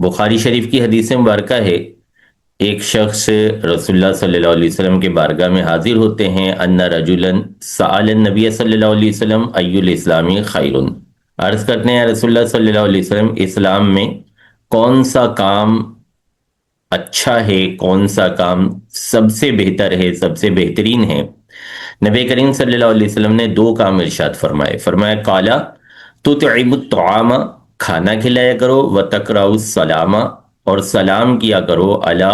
بخاری شریف کی حدیث مبارکہ ہے، ایک شخص رسول اللہ صلی اللہ علیہ وسلم کے بارگاہ میں حاضر ہوتے ہیں، ان رجلا سأل النبی صلی اللہ علیہ وسلم ای الاسلام خیر، عرض کرتے ہیں رسول اللہ صلی اللہ علیہ وسلم اسلام میں کون سا کام اچھا ہے، کون سا کام سب سے بہتر ہے، سب سے بہترین ہے؟ نبی کریم صلی اللہ علیہ وسلم نے دو کام ارشاد فرمائے، فرمایا قالا تطعم الطعام، کھانا کھلایا کرو، وتقرأ السلام، اور سلام کیا کرو، علی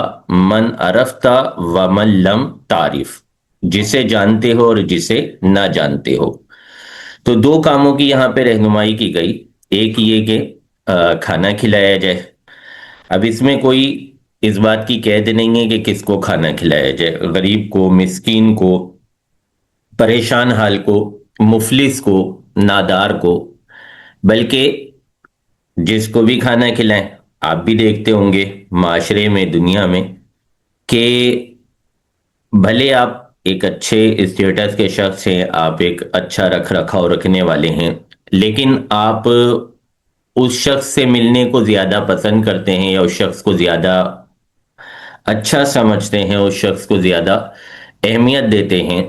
من عرفت ومن لم تعرف، جسے جانتے ہو اور جسے نہ جانتے ہو۔ تو دو کاموں کی یہاں پہ رہنمائی کی گئی، ایک یہ کہ کھانا کھلایا جائے۔ اب اس میں کوئی اس بات کی قید نہیں ہے کہ کس کو کھانا کھلایا جائے، غریب کو، مسکین کو، پریشان حال کو، مفلس کو، نادار کو، بلکہ جس کو بھی کھانا کھلائیں۔ آپ بھی دیکھتے ہوں گے معاشرے میں، دنیا میں، کہ بھلے آپ ایک اچھے اسٹیٹس کے شخص ہیں، آپ ایک اچھا رکھ رکھاؤ رکھنے والے ہیں، لیکن آپ اس شخص سے ملنے کو زیادہ پسند کرتے ہیں، یا اس شخص کو زیادہ اچھا سمجھتے ہیں، اس شخص کو زیادہ اہمیت دیتے ہیں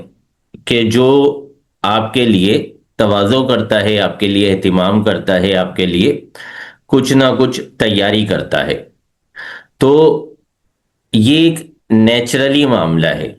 کہ جو آپ کے لیے تواضع کرتا ہے، آپ کے لیے اہتمام کرتا ہے، آپ کے لیے کچھ نہ کچھ تیاری کرتا ہے۔ تو یہ ایک نیچرلی معاملہ ہے